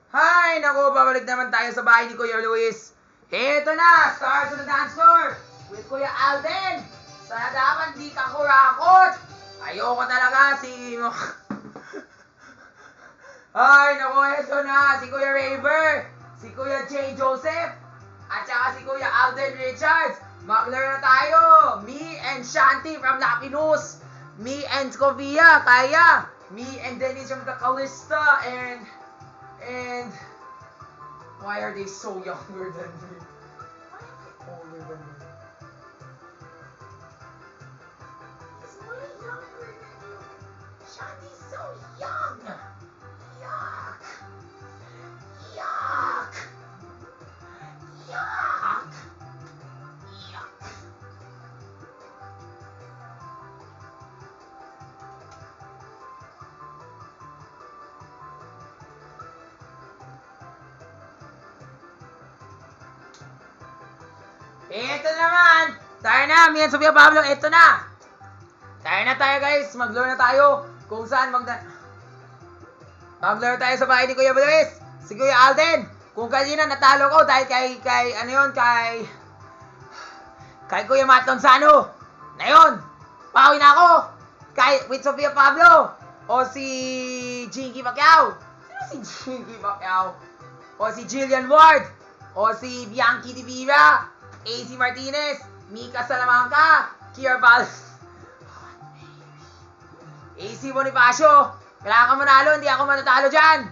Hi! Naku, babalik naman tayo sa bahay ni Kuya Luis. Ito na! Stars on the dance floor! With Kuya Alden! Sana dapat di ka kurakot! Ayoko talaga si... Ay, naku, ito na! Si Kuya Raver! Si Kuya J. Joseph! At saka si Kuya Alden Richards! Maglaro na tayo! Me and Shanti from Lapinus! Me and Scovia, kaya! Me and Dennis from the Calista, and why are they so younger than me? Why am I older than me? He's way younger than you. Shanti's so young. Yuck. Yuck. Yuck. Yuck. Ito naman! Tayo na! Me and Sofia Pablo, ito na! Tayo na tayo guys! Maglaro na tayo! Kung saan maglaro tayo sa bahay ni Kuya Luis! Si Kuya Alden! Kung kanina natalo ko dahil kay Kuya Matt Lonsano! Ngayon! Pawi na ako! With Sofia Pablo! O si Jinky Pacquiao! Sino si Jinky Pacquiao? O si Jillian Ward! O si Bianchi Di Vera! AC Martinez, Mika Salamanca, Kier Val, AC Bonifacio. Kailangan ka manalo, hindi ako matatalo dyan.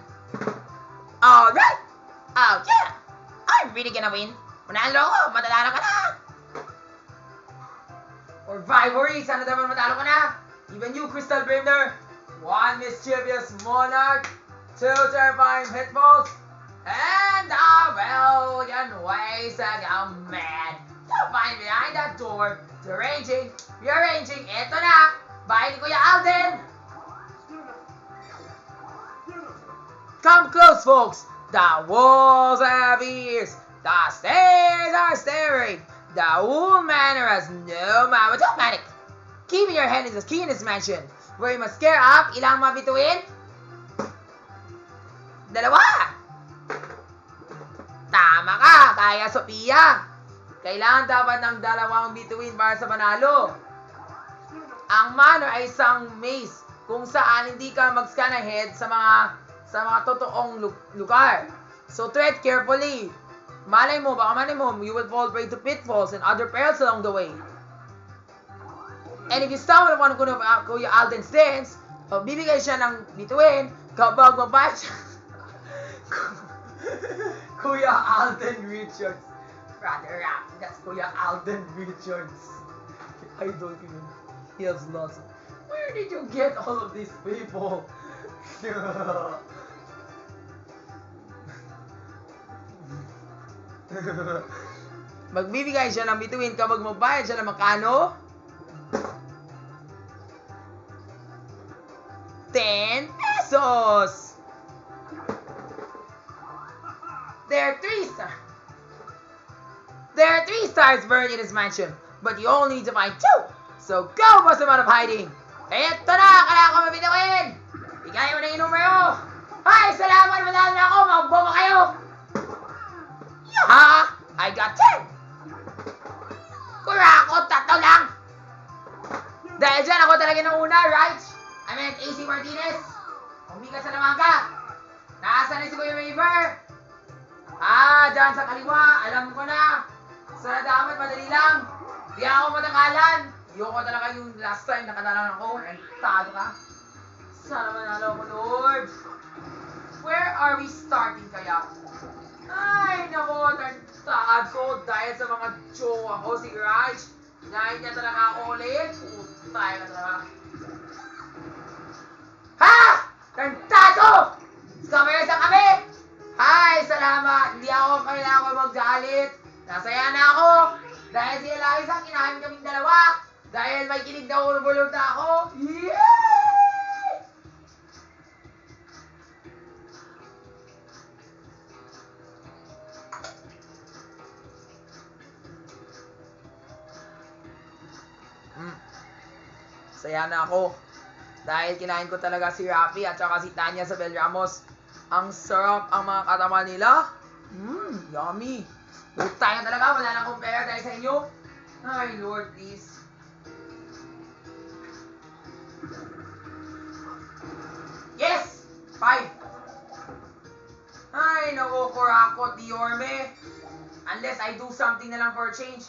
Alright! Oh yeah! I'm really gonna win. Manalo ako, matatalo ka na. Or Vivory, sana naman matalo ka na. Even you, Crystal Brimner. 1 mischievous Monarch, 2 terrifying Hitballs, and a rebellion ways that I'm mad. You'll find behind that door, rearranging, eto na, bahay ni Kuya Alden. Come close, folks. The walls have ears. The stairs are staring. The whole manor has no mama. Don't panic. Keeping your head is the key in this mansion. Where you must scare up, ilang mabituin? 2. Tama ka, kaya Sophia. Kailangan dapat ng 2 bituin para sa manalo. Ang manor ay isang maze kung saan hindi ka mag-scan ahead sa mga totoong lugar. So tread carefully. Malay mo, you will fall prey to pitfalls and other perils along the way. And if you stumble upon Kuya Alden's dance, bibigay siya ng bituin kapag mabait siya. Kuya Alden Richards. Brother rap, that's Kuya Alden Richards. I don't even. He has lots. Where did you get all of these people? Magbibigay siya ng bituin kapag magbayad siya ng magkano? 10 pesos! There are 3 stars burned in his mansion, but you only need to find 2. So go, bust him out of hiding. Eto na, kailangan ko mabituin. Bigay mo na yung numero. Ay, salamat, madami na ako. Magboma kayo. Yaha, I got 10. Kurakot, 3 lang. Dahil dyan, ako talaga ng una, right? I meant AC Martinez. Umika sa namangka. Nasaan na si Kuya Raver? Dyan sa kaliwa, alam ko na. Sa damat, madali lang. Di ako matakalan. Ayoko talaga yung last time nakalalan ako. Tado ka. Sana manalo ako, Lord. Where are we starting kaya? Ay, nako, tartad ko dahil sa mga jowa ko, si Raj. Dahil niya talaga ako ulit. Putay ka talaga. Ha! Tartado! Scammer sa kami! Hi, salamat. Hindi ako kailangan maggalit. Nasaya na ako. Dahil si Eliza, kinain kaming 2. Dahil may kinig na ulubulog na ako. Yay! Saya na ako. Dahil kinain ko talaga si Rafi at saka si Tanya Sabel Ramos. Ang sarap ang mga katama nila. Yummy. Good tayo talaga. Wala nang compare dahil sa inyo. Ay, Lord, please. Yes! 5. Ay, naku, kurakot, Diorme. Unless I do something na lang for a change.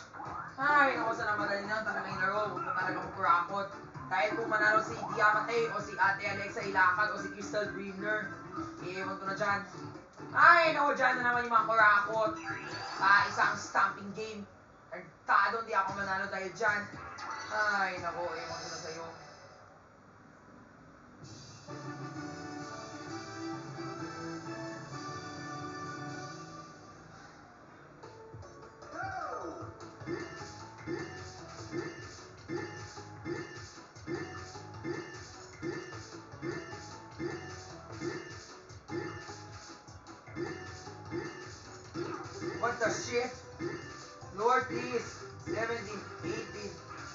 Ay, naku, sana madali na. Talaga yung laro. Huwag mo talaga kurakot. Kahit kung manalo si Diamante o si Ate Alexa Ilacad o si Crystal Greener, iiwan ko na dyan. Ay, naku, dyan na naman yung mga kurakot. Isang stamping game. Nagtado, hindi ako manalo dahil dyan. Ay, naku, iiwan ko na sa'yo. What the shit? Lord, please. 17, 18,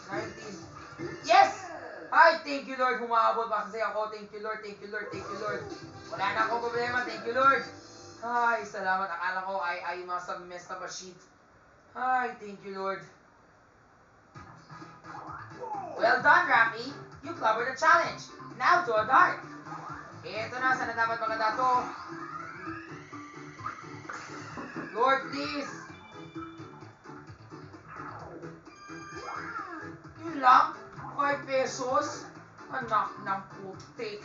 19. Yes! Ay, thank you, Lord. Humabot pa kasi ako. Thank you, Lord. Thank you, Lord. Thank you, Lord. Wala na akong problema. Thank you, Lord. Ay, salamat. Akala ko ay messed up a sheet. Ay, thank you, Lord. Well done, Rafi. You covered the challenge. Now to a dart. Ito na. Sana dapat maganda to. Lord, please. Yun lang. 5 pesos. Anak ng putik.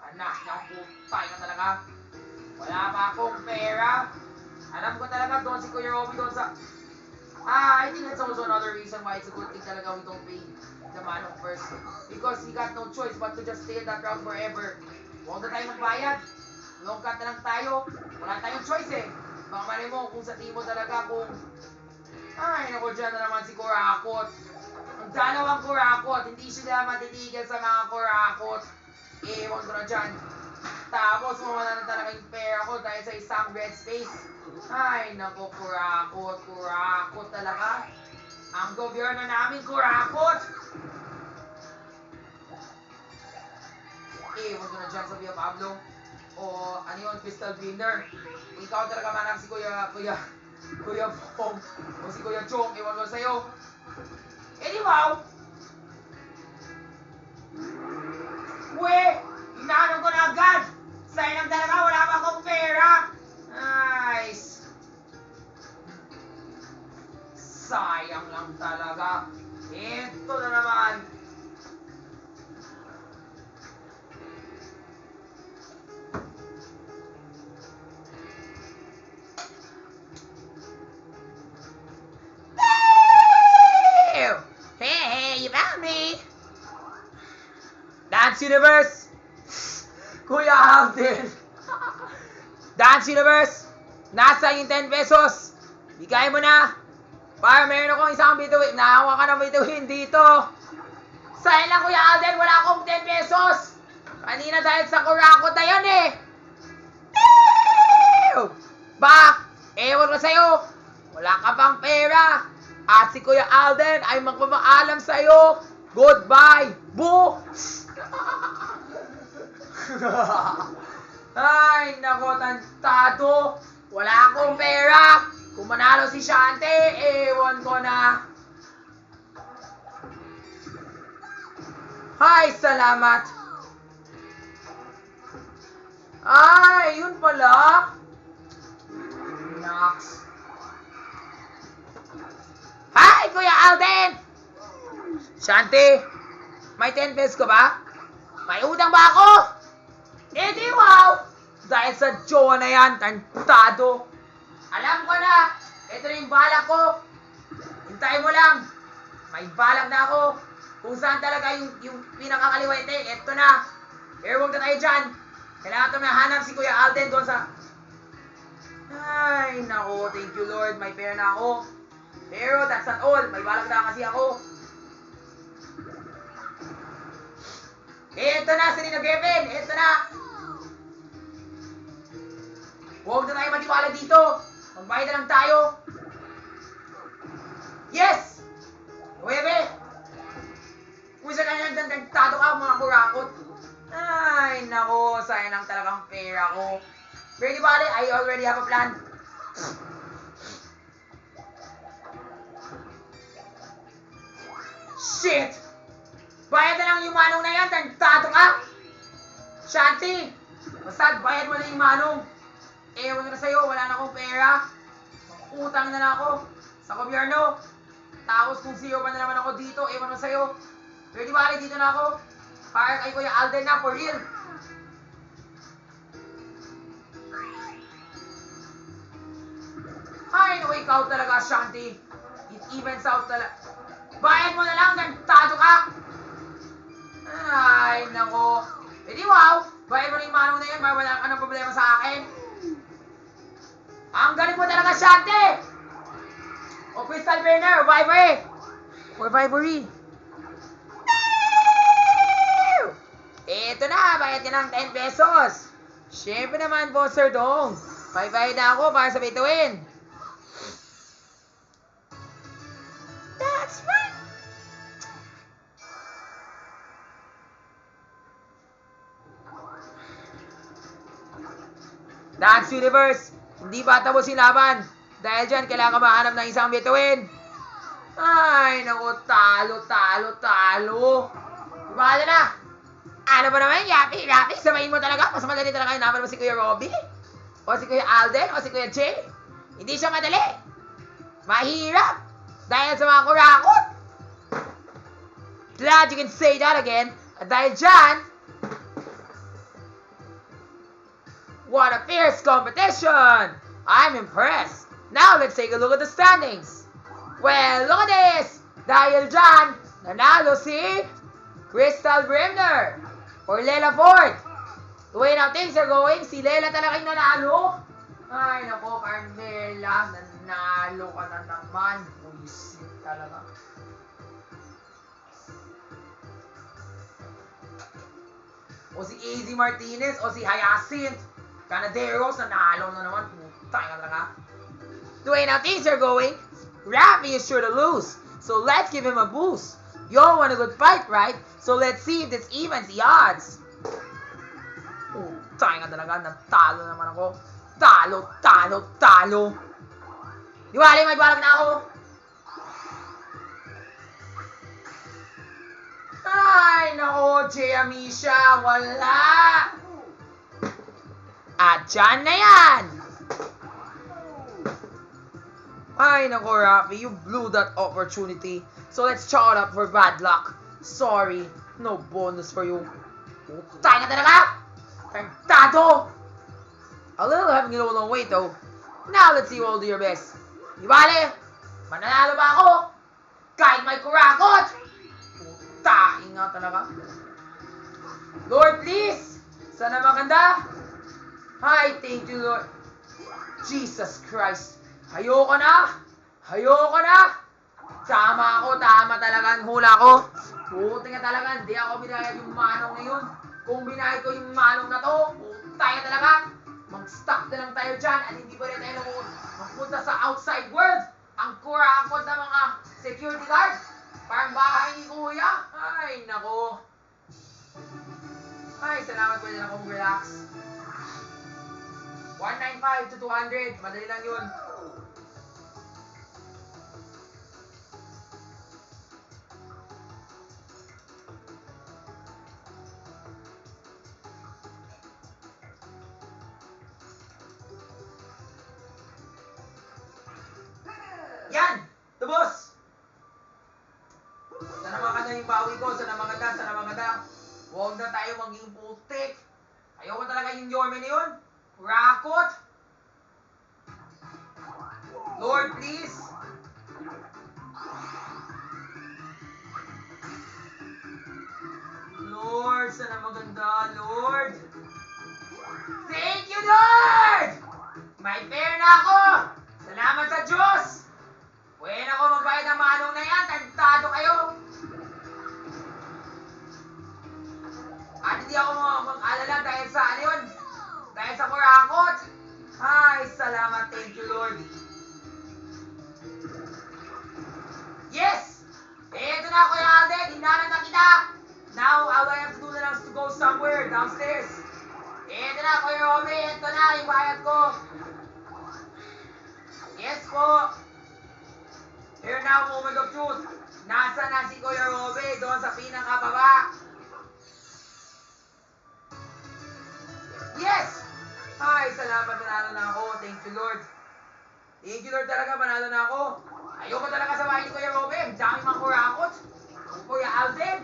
Anak ng putay ka talaga. Wala pa akong pera. Alam ko talaga doon si Kuya Robby doon sa... I think that's also another reason why it's a good thing talaga we don't pay the manok first. Because we got no choice but to just stay in that route forever. Huwag na tayo magbayad. Long cut na lang tayo. Wala tayong choice eh. Baka mali mo kung sa team mo talaga kung... Ay, naku, dyan na naman si Kurakot. Ang dalawang Kurakot. Hindi sila matitigil sa mga Kurakot. Ewan ko na dyan. Tapos, mawala na talaga yung pera ko dahil sa isang red space. Ay, naku, Kurakot. Kurakot talaga. Ang gobyerno namin, Kurakot. Ewan ko na dyan sa Via Pablo. O ano yun, Crystal Greener. Ikaw talaga manang si Kuya Pong o si Kuya Chong, iwan ko sa'yo. Eh di wow! Uwe! Inaanong ko na agad! Sayang talaga, wala pa akong pera! Nice! Sayang lang talaga. Ito na naman. Hey, you found me! Dance Universe! Kuya Alden! Dance Universe! Nasa yung 10 pesos! Bigay mo na! Para meron akong isang bituin. Nahawa ka ng bituin dito! Sayang lang, Kuya Alden! Wala akong 10 pesos! Kanina dahil sa kurakot na yun eh! Bak! Ewan ko sa'yo! Wala ka pang pera! At si Kuya Alden ay magpapaalam sa'yo. Goodbye, boo! Ay, nako, tantado. Wala akong pera. Kung manalo si Shante, ewan ko na. Ay, salamat. Ay, yun pala. Nox. Hi, Kuya Alden! Shanti, may 10 pesos ka ba? May utang ba ako? Eh di wow! Dahil sa jowa na yan, tantado. Alam ko na, ito na yung balak ko. Hintayin mo lang. May balak na ako. Kung saan talaga yung pinakakaliwete, ito na. Pero huwag na tayo dyan. Kailangan ito mahanap si Kuya Alden doon sa... Ay, nako, thank you Lord. May pera na ako. Pero that's not all. May balak na kasi ako. Ito na, Serena Griffin. Ito na. Huwag na tayo matiwala dito. Magbayad na lang tayo. Yes! Huwebe! Kung saan na nagtado ka, mga kurakot. Ay, nako. Sayang lang talagang pera ko. Pretty bali, I already have a plan. Shit! Bayad na lang yung manong na yan, tantado ka! Shanti! Basta bayad mo na yung manong. Ewan na sa'yo, wala na akong pera. Utang na lang ako sa gobyerno. Tapos kung zero pa na naman ako dito, ewan na sa'yo. Pero di bali, dito na ako. Para kay Kuya Alden na, for real. Ay, no, ikaw talaga, Shanti. It evens out talaga. Bayad mo na lang, tantado ka! Ay, nako. Eh di wow, bayad mo na yung manong na yan, wala ka ng problema sa akin. Ang galing mo talaga, Shanti! O Crystal Burner, o Vibery. Or Vibery. Eto na, bayad ka ng 10 pesos. Siyempre naman, Bosser Dong. Bayad na ako para sa bituin. That's right. Dance Universe, hindi pa tapos yung laban. Dahil dyan, kailangan mahanap ng isang bituin. Ay, naku, talo. Bala na. Ano ba naman, Yapi, samayin mo talaga. Mas madali talaga yung naman mo si Kuya Robby. O si Kuya Alden, o si Kuya Jay. Hindi siya madali. Mahirap. Dahil sa mga kurakot. Glad you can say that again. At dahil dyan, what a fierce competition! I'm impressed. Now, let's take a look at the standings. Well, look at this! Dahil dyan, nanalo si Crystal Brimner or Lela Ford. The way now things are going, si Lela talaga yung nanalo. Ay, nako, Carmela, nanalo ka na naman. Buisit talaga. O si AZ Martinez, o si Hyacinth. Canaderos, nanalo na naman. Putay ka talaga. The way now things are going, Rafi is sure to lose. So let's give him a boost. You all want a good fight, right? So let's see if this evens the odds. Putay ka talaga. Natalo naman ako. Talo. Di ba, may balag na ako. Ay, nako, Jay Amisha, wala. At dyan na yan. Ay, nako, Rafi, you blew that opportunity. So let's chalk it up for bad luck. Sorry, no bonus for you. Putay na talaga. Tantado. A little having it all on weight though. Now let's see you all do your best. Di bale, mananalo ba ako? Kahit may kurakot. Putay nga talaga. Lord, please. Sana maganda. Hi, thank you, Lord. Jesus Christ. Ayoko na. Tama talaga ang hula ko. Puti nga talaga, hindi ako binayad yung manong ngayon. Kung binayad ko yung manong na to, putay nga talaga. Mag-stop na lang tayo dyan at hindi pa rin tayo magpunta sa outside world. Ang kurakot na mga security guard. Parang bahay ni Kuya. Ay, nako. Ay, salamat, pwede na akong relax. 195 to 200. Madali lang yun. Yan! Tubos! Sana maganda yung bawi ko. Sana maganda. Huwag na tayo maging putik. Ayoko talaga yung Yorme na yun. Rakot! Lord, please! Lord, sana maganda, Lord! Thank you, Lord! May pair na ako! Salamat sa Diyos! Pwede ako magbayad ng manong na yan, tantado kayo! At hindi ako mag-alala dahil sa ano yun? Dahil sa kurakot! Ay, salamat, thank you, Lord! Yes! Eto na, Kuya Alden, hinaran na kita! Now, all I have to do na lang is to go somewhere downstairs. Eto na, Kuya Robby. Ito na, yung bayad ko. Yes po. Here now, moment of truth. Nasa na si Kuya Robby doon sa pinakababa. Yes! Ay, salamat, panalo na ako. Thank you, Lord. Thank you, Lord talaga, panalo na ako. Ayoko talaga sa bahay ni Kuya Robby. Ang dami mga kurakot. Kuya Alden.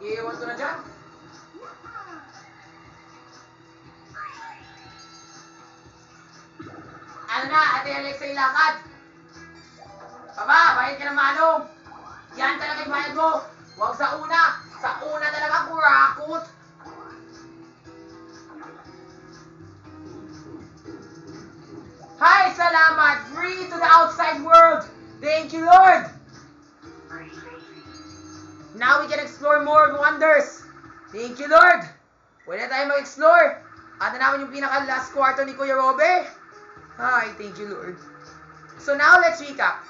Iiwan ko na dyan. Ano na, Ate Alexa yung lakad. Baba, bayad ka ng manong. Yan talaga yung bayad mo. Huwag sa una. Sa una talaga, kurakot. Hi, salamat. Free to the outside world. Thank you, Lord. Now we can explore more wonders. Thank you, Lord. Pwede tayo mag-explore. At naman yung pinaka-last kwarto ni Kuya Robby. Hi, thank you, Lord. So now, let's recap.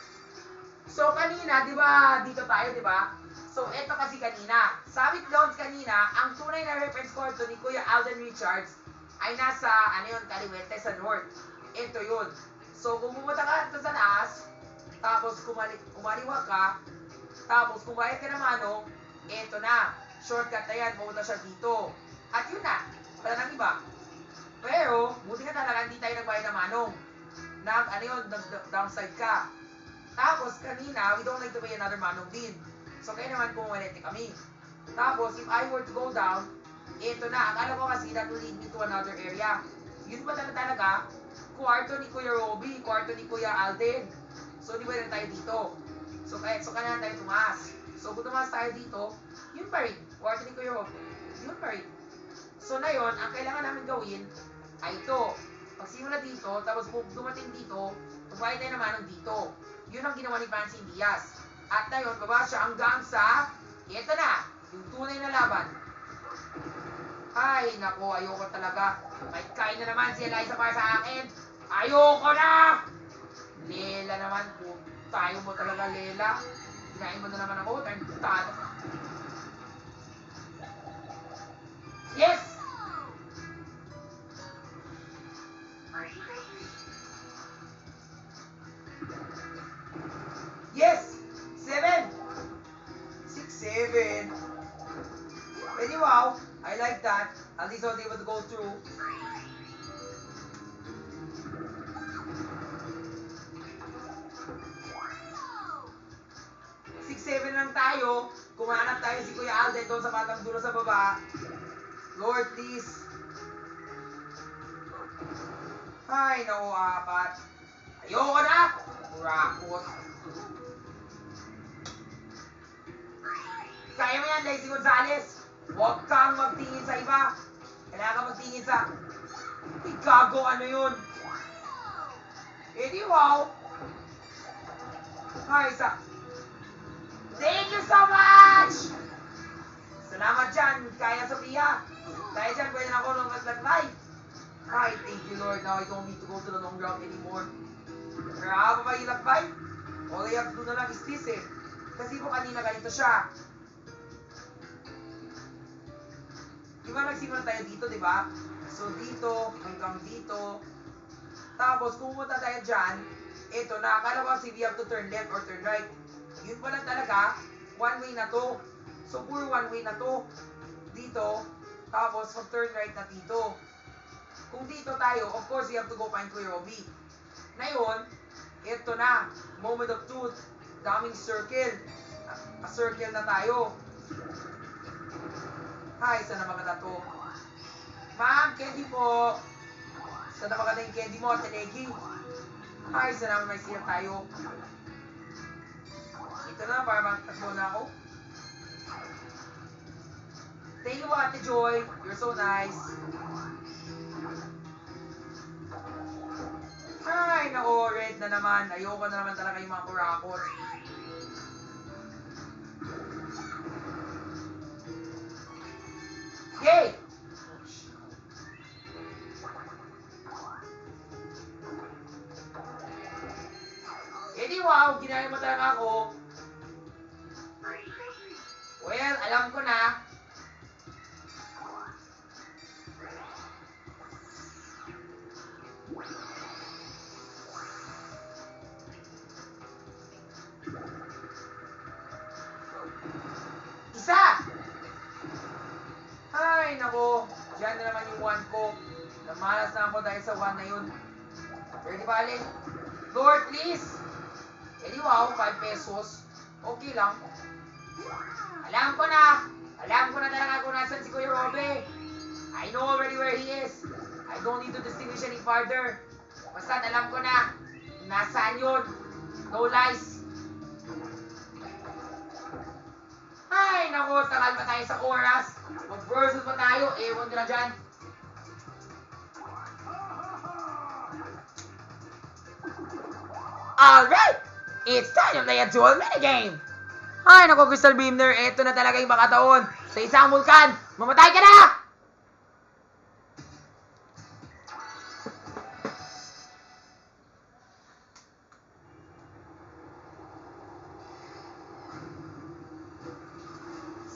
So kanina, di ba, dito tayo, di ba? So eto kasi kanina. Sabi doon kanina, ang tunay na reference kwarto ni Kuya Alden Richards ay nasa, ano yun, Kaliwete sa North. Ito yun. So kung pumunta ka ito sa taas, tapos kumaliwa ka, tapos kung bayad ka naman, no, eto na. Shortcut na yan, pumunta siya dito. At yun na, wala nang iba. Pero, buti na talaga, hindi tayo nagbayad ng manong. Downside ka. Tapos, kanina, we don't like to pay another manong din. So, kaya naman pumulete kami. Tapos, if I were to go down, eto na, akala ko kasi that will lead me to another area. Yun pa talaga, kwarto ni Kuya Robby, kwarto ni Kuya Alden. So, di ba na tayo dito? So, kaya tayo tumaas. So, kung tumaas tayo dito, yun pa rin. Kwarto ni Kuya Robby. Yun pa rin. So, na yun, ang kailangan namin gawin ay ito. Pagsimula dito, tapos kung dumating dito, pagbayad tayo naman ng dito. Yun ang ginawa ni Francine Diaz. At na yun, baba siya hanggang sa, ito na, yung tunay na laban. Ay, nako, ayoko talaga. May kain na naman si Eliza para sa akin. Ayoko na! Lela naman po. Tayo mo talaga, Lela. Kinain mo na naman ako. Tarantado. Yes! Yes! 7! 6, 7. Any wow, I like that. At least I was able to go through. Lang tayo, kumanap tayo si Kuya Alden doon sa batang dulo sa baba. Lord, please. Ay, naku, 4. Ayoko na! Kurakot. Kaya mo yan, Daisy Gonzales. Huwag kang magtingin sa iba. Kailangan kang magtingin sa... Gago, ano yun? Eh di wow. Ay, Thank you so much! Salamat dyan, Kaya Sophia. Dahil dyan, pwede na ako nung mag-live. Hi, thank you, Lord. Now I don't need to go to the long route anymore. Pero pa ilakbay? All I have to do na lang is this eh. Kasi po kanina ganito siya. Di ba nagsimula tayo dito, di ba? So dito, hanggang dito. Tapos kung pumunta tayo dyan, ito na, akala ko kasi we have to turn left or turn right. Yun pala talaga, one way na to. So pure one way na to. Dito, tapos mag-turn right na dito. Kung dito tayo, of course, we have to go find Kuya Robby. Ngayon, ito na, moment of truth. Daming circle. A-circle na tayo. Hi, saan na maganda to? Ma'am, candy po. Saan na maganda yung candy mo, Tenegi? Hi, saan naman may siya tayo? Ito na, para magtasbo na ako. Thank you, Ate Joy. You're so nice. Ay, nako, red na naman. Ayoko na naman talaga yung mga kurakot. Yay! Eh di wow, ginaya mo talaga ako. Well, alam ko na. malas na ako dahil sa 1 na yun. Pero di bali. Lord, please. Eh di wow, 5 pesos. Okay lang. Alam ko na. Alam ko na talaga kung nasan si Kuya Robby. I know already where he is. I don't need to distinguish any farther. Basta alam ko na. Nasaan yun. No lies. Ay, naku, tagal pa tayo sa oras. Mag-versus pa tayo. Ewan ko na dyan. Alright! It's time to play a dual minigame! Ay, naku, Crystal Beamer, eto na talaga yung makataon. Sa isang vulkan, mamatay ka na!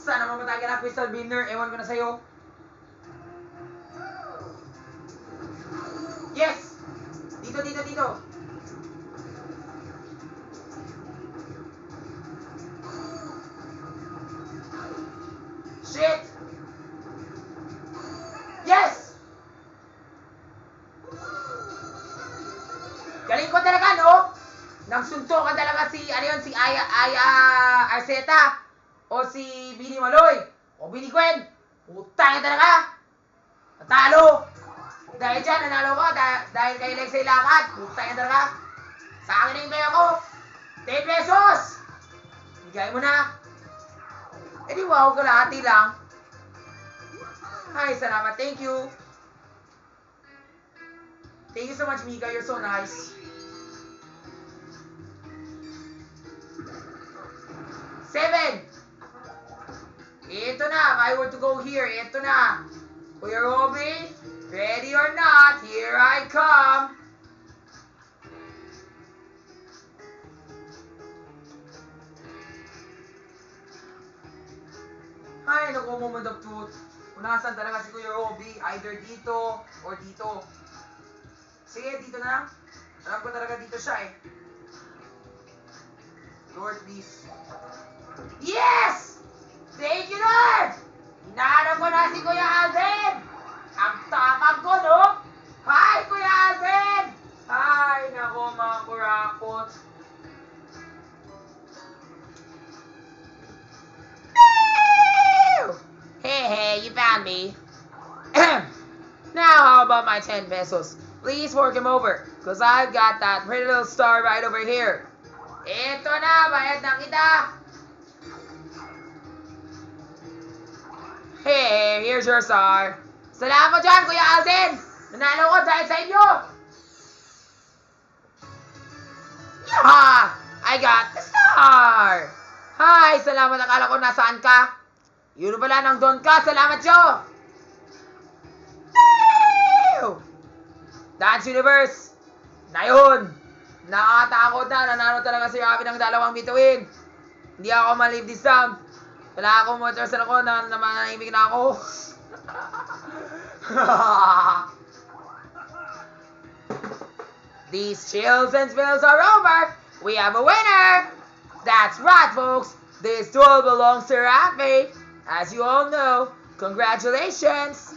Sana mamatay ka na, Crystal Beamer. Ewan ko na sa'yo. Yes! Dito, dito, dito. Shit! Yes! Galing ko talaga, no? Nagsuntukan talaga si, ano yun, si Aya Arceta. O si Bini Maloy. O Bini Gwen. Utang talaga. Natalo. Dahil dyan, nanalo ko. Dahil kay Lexay Lakat. Utang talaga. Sa akin na yung pera ko. 10 pesos! Bigay mo na. Eh di wow, kalahati lang. Ay, salamat. Thank you. Thank you so much, Mika. You're so nice. 7. Ito na. If I were to go here, ito na. Kuya Robby, ready or not, here I come. Ay, naku, moment of truth. Kung nasan talaga si Kuya Robby, either dito or dito. Sige, dito na lang. Alam ko talaga dito siya eh. Lord, please. Yes! Thank you, Lord! Hinahanap ko na si Kuya Alvin! Ang tapang ko, no? Hi, Kuya Alvin! Hi, naku, mga kurakot. Hey, you found me. Now, how about my 10 pesos? Please fork him over, because I've got that pretty little star right over here. Ito na, bayad na kita. Hey, here's your star. Salamat dyan, Kuya Alvin. Nanalo ko dahil sa inyo. Yeah! I got the star. Hi, salamat. Akala ko nasaan ka. Yun pala nang doon ka. Salamat, Joe! Dance Universe! Na yun! Nakatakot na. Nanalo talaga si Robby ng 2 bituin. Hindi ako ma-leave this round. Wala akong motorsan ako. Manahimik na ako. These chills and spills are over. We have a winner! That's right, folks. This duel belongs to Robby. As you all know, congratulations!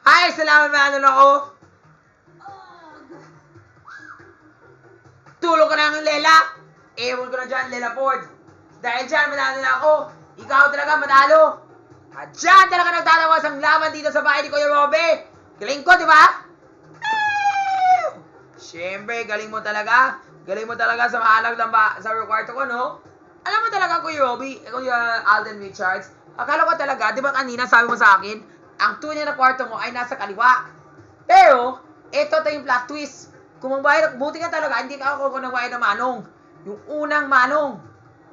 Hi! Salamat, manalo na ako! Tulog ka na ng Lela! Ewan ko na dyan, Lela Ford! Dahil dyan, manalo na ako! Ikaw talaga manalo! At dyan talaga nagtatawas ang laban dito sa bahay ni Kuya Robby! Galing ko, di ba? Siyempre, galing mo talaga! Galing mo talaga sa mahalag lang ba sa kwarto ko, no? Alam mo talaga, Kuya Robby, Kuya Alden Richards, akala ko talaga, di ba kanina sabi mo sa akin, ang tunay na kwarto mo ay nasa kaliwa. Pero, ito yung plot twist. Kung magbayad, buti ka talaga, hindi ka ako nagbayad ng manong. Yung unang manong.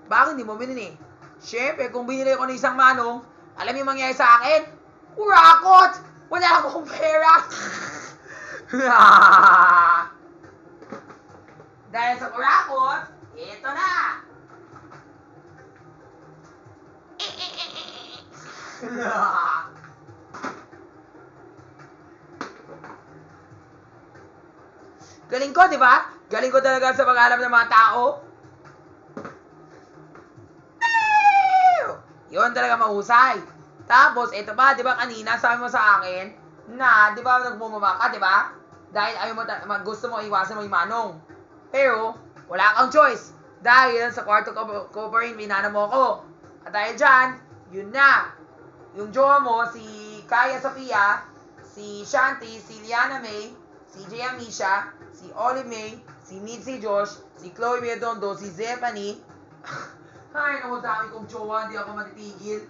Bakit hindi mo binili? Siyempre, kung binili ko ng isang manong, alam yung mangyayari sa akin? Kurakot! Wala akong pera! Dahil sa kurakot, ito na! Galing ko, di ba? Galing ko talaga sa pag-alam ng mga tao. Yun talaga mahusay. Tapos, ito ba, di ba kanina, sabi mo sa akin, na, di ba, nagmumuma ka, di ba? Dahil ayaw mo, gusto mo iwasan mo yung manong. Pero, wala kang choice. Dahil sa kwarto ko pa rin, minana mo ako. At dahil dyan, yun na. Yung jowa mo, si Kaya Sofia, si Shanti, si Liana May, si Jay Amisha, si Olive May, si Mitzi Josh, si Chloe Redondo, si Zephanie. Ay, naku, dami kong jowa, hindi ako matitigil.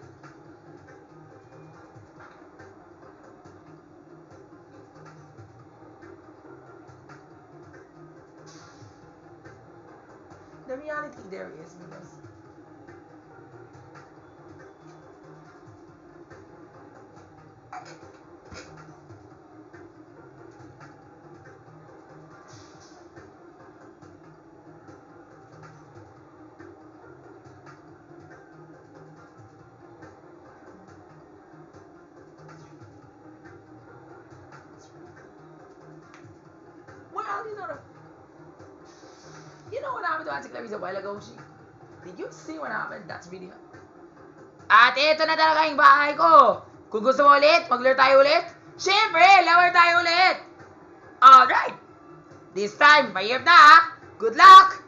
The reality there is because well, you know what happened to Auntie Clarice a while ago? Did you see what happened? That's video. At ito na talaga yung bahay ko. Kung gusto mo ulit, mag-lure tayo ulit. Siyempre, lower tayo ulit. Alright. This time, mahirap na ha. Good luck!